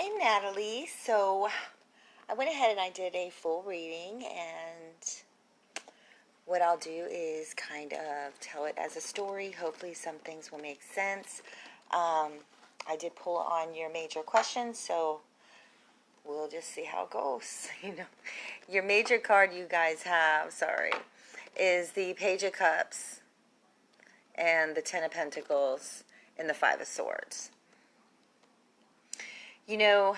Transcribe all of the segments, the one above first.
Hey Natalie, so I went ahead and I did a full reading, and what I'll do is kind of tell it as a story. Hopefully some things will make sense. Um, I did pull on your major questions, so we'll just see how it goes. Your major card you guys have, is the Page of Cups and the Ten of Pentacles and the Five of Swords. You know,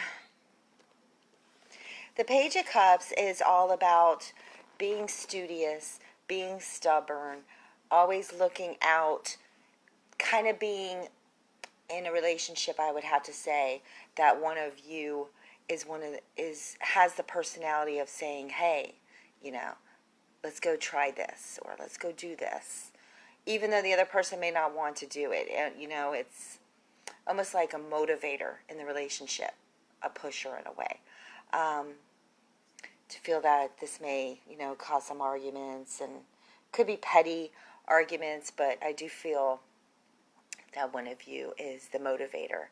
the Page of Cups is all about being studious, being stubborn, always looking out, kind of being in a relationship. I would have to say that one of you has the personality of saying, "Hey, let's go try this, or let's go do this," even though the other person may not want to do it. And it's almost like a motivator in the relationship, a pusher in a way. To feel that this may, cause some arguments, and could be petty arguments, but I do feel that one of you is the motivator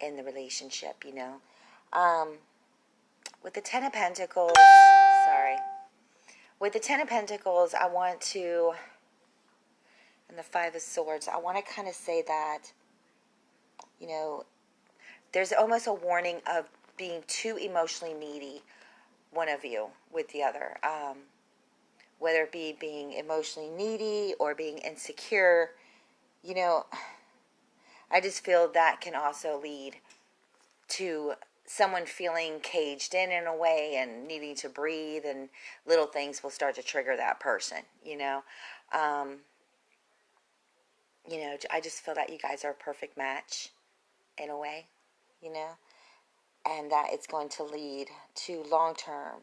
in the relationship, With the Ten of Pentacles, with the Ten of Pentacles, and the Five of Swords, I want to kind of say that, there's almost a warning of being too emotionally needy, one of you with the other, whether it be being emotionally needy or being insecure. I just feel that can also lead to someone feeling caged in a way, and needing to breathe, and little things will start to trigger that person. I just feel that you guys are a perfect match in a way, and that it's going to lead to long-term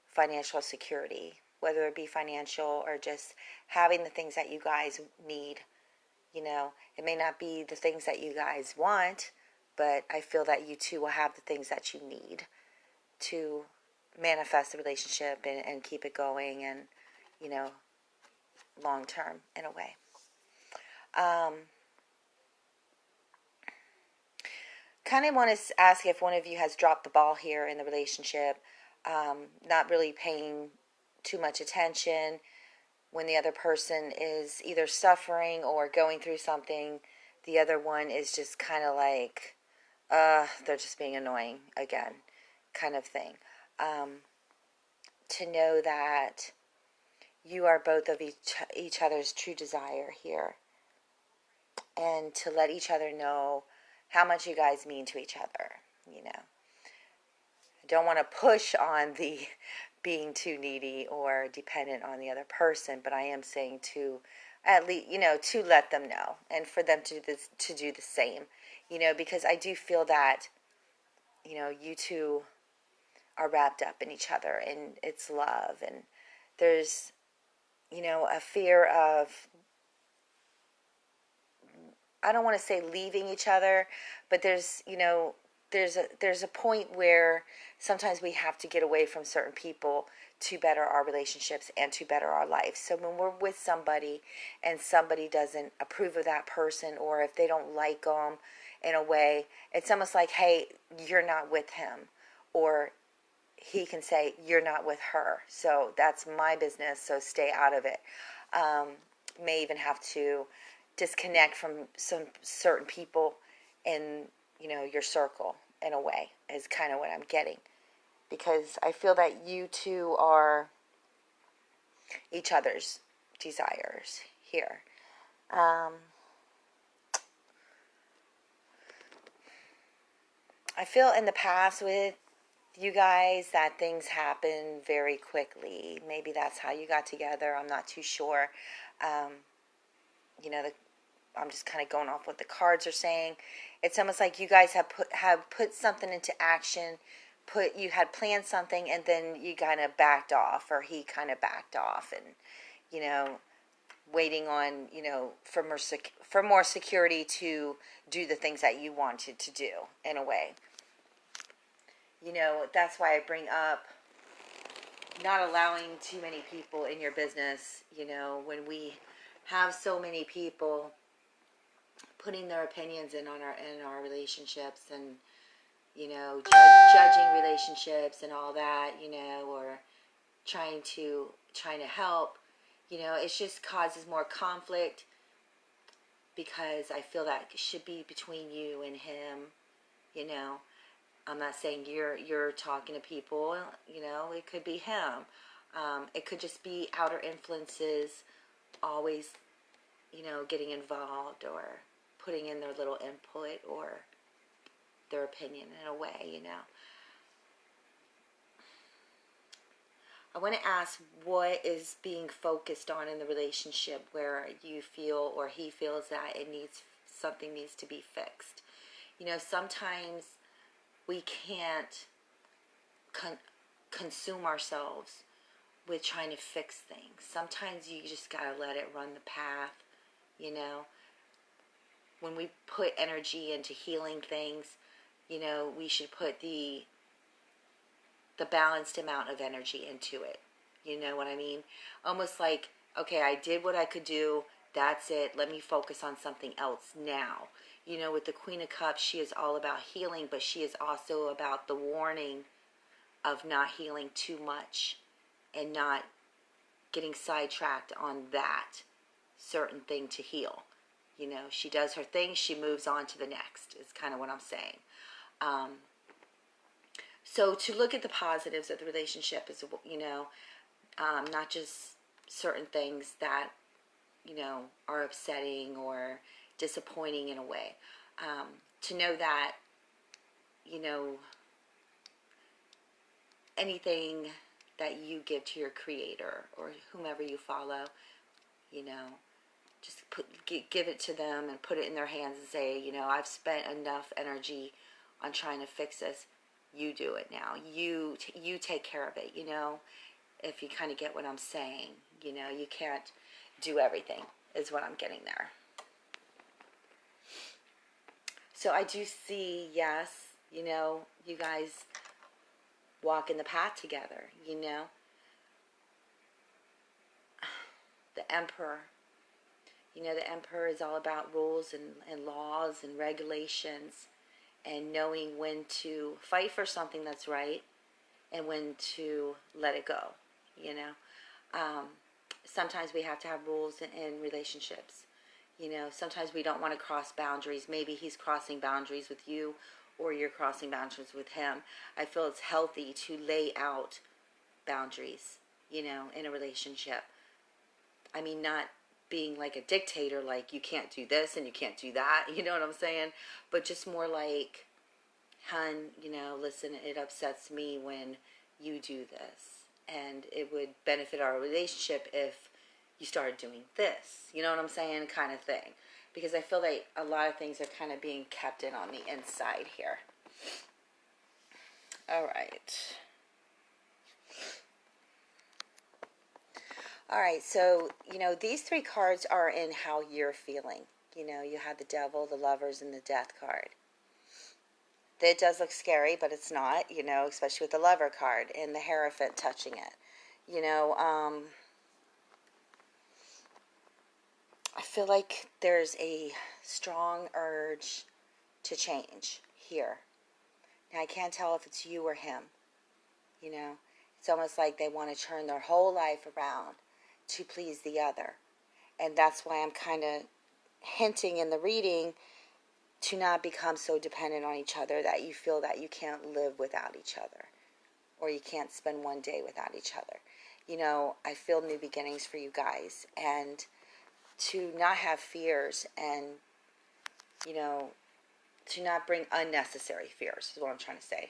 financial security, whether it be financial or just having the things that you guys need. It may not be the things that you guys want, but I feel that you two will have the things that you need to manifest the relationship, and keep it going, and, long term in a way. Kind of want to ask if one of you has dropped the ball here in the relationship, not really paying too much attention when the other person is either suffering or going through something. The other one is just kind of like, they're just being annoying again, kind of thing. To know that you are both of each other's true desire here, and to let each other know how much you guys mean to each other. I don't want to push on the being too needy or dependent on the other person, but I am saying to at least, to let them know, and for them to do the same, because I do feel that, you two are wrapped up in each other, and it's love, and there's, a fear of, I don't want to say leaving each other, but there's a point where sometimes we have to get away from certain people to better our relationships and to better our life. So when we're with somebody and somebody doesn't approve of that person, or if they don't like them in a way, it's almost like, hey, you're not with him, or he can say, you're not with her, so that's my business, so stay out of it. May even have to disconnect from some certain people in, your circle in a way, is kind of what I'm getting. Because I feel that you two are each other's desires here. I feel in the past with you guys that things happen very quickly. Maybe that's how you got together. I'm not too sure. I'm just kind of going off what the cards are saying. It's almost like you guys have put something into action. You had planned something, and then you kind of backed off, or he kind of backed off, and waiting on for more security to do the things that you wanted to do in a way. That's why I bring up not allowing too many people in your business. When we have so many people putting their opinions in our relationships, and judging relationships and all that, or trying to help, it just causes more conflict, because I feel that it should be between you and him. you know I'm not saying you're talking to people, it could be him. It could just be outer influences always, getting involved, or putting in their little input or their opinion in a way. I want to ask, what is being focused on in the relationship where you feel, or he feels, that something needs to be fixed. Sometimes we can't consume ourselves with trying to fix things. Sometimes you just gotta let it run the path. When we put energy into healing things, we should put the balanced amount of energy into it. You know what I mean? Almost like, okay, I did what I could do. That's it. Let me focus on something else now. With the Queen of Cups, she is all about healing, but she is also about the warning of not healing too much and not getting sidetracked on that certain thing to heal. She does her thing, she moves on to the next, is kind of what I'm saying. So to look at the positives of the relationship is, not just certain things that, are upsetting or disappointing in a way. To know that, anything that you give to your creator or whomever you follow, just give it to them and put it in their hands and say, I've spent enough energy on trying to fix this. You do it now. You take care of it, if you kind of get what I'm saying. You can't do everything, is what I'm getting there. So I do see, yes, you guys walk in the path together, The Emperor. The Emperor is all about rules and laws and regulations, and knowing when to fight for something that's right and when to let it go. Sometimes we have to have rules in relationships. Sometimes we don't want to cross boundaries. Maybe he's crossing boundaries with you, or you're crossing boundaries with him. I feel it's healthy to lay out boundaries, in a relationship. I mean, not being like a dictator, like you can't do this and you can't do that, you know what I'm saying? But just more like, hun, listen, it upsets me when you do this, and it would benefit our relationship if you started doing this, you know what I'm saying, kind of thing. Because I feel like a lot of things are kind of being kept in on the inside here. All right, so, these three cards are in how you're feeling. You have the Devil, the Lovers, and the Death card. It does look scary, but it's not, especially with the Lover card and the Hierophant touching it. I feel like there's a strong urge to change here. Now, I can't tell if it's you or him. It's almost like they want to turn their whole life around to please the other. And that's why I'm kind of hinting in the reading to not become so dependent on each other that you feel that you can't live without each other, or you can't spend one day without each other. I feel new beginnings for you guys, and to not have fears, and to not bring unnecessary fears is what I'm trying to say,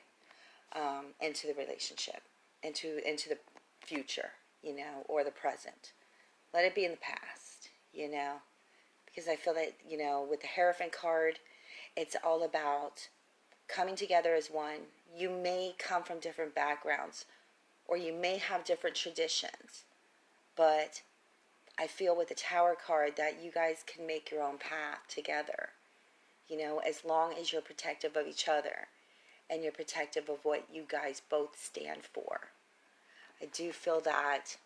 into the relationship, into the future, or the present. Let it be in the past, because I feel that, with the Hierophant card, it's all about coming together as one. You may come from different backgrounds, or you may have different traditions, but I feel with the Tower card that you guys can make your own path together, as long as you're protective of each other and you're protective of what you guys both stand for. I do feel that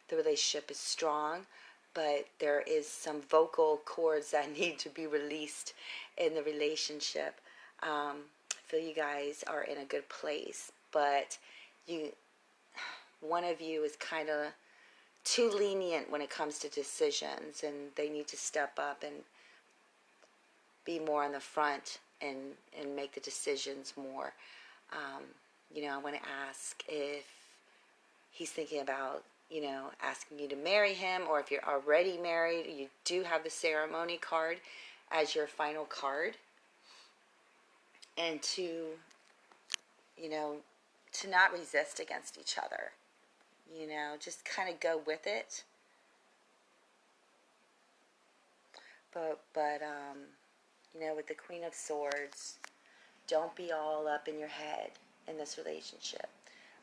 the relationship is strong, but there is some vocal cords that need to be released in the relationship. feel you guys are in a good place, but one of you is kind of too lenient when it comes to decisions, and they need to step up and be more on the front and make the decisions more. I want to ask if he's thinking about, asking you to marry him, or if you're already married, you do have the ceremony card as your final card. And to not resist against each other. Just kind of go with it. But with the Queen of Swords, don't be all up in your head in this relationship.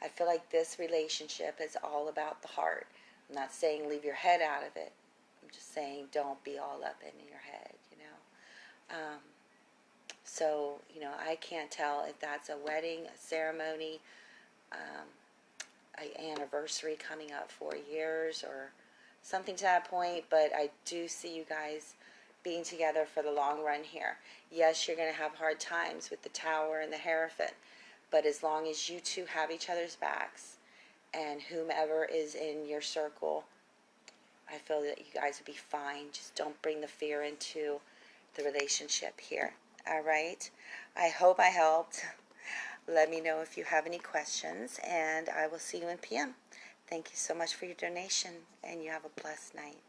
I feel like this relationship is all about the heart. I'm not saying leave your head out of it. I'm just saying don't be all up in your head, So, I can't tell if that's a wedding, a ceremony, an anniversary coming up 4 years or something to that point, but I do see you guys being together for the long run here. Yes, you're going to have hard times with the Tower and the Hierophant, but as long as you two have each other's backs and whomever is in your circle, I feel that you guys would be fine. Just don't bring the fear into the relationship here. All right? I hope I helped. Let me know if you have any questions, and I will see you in PM. Thank you so much for your donation, and you have a blessed night.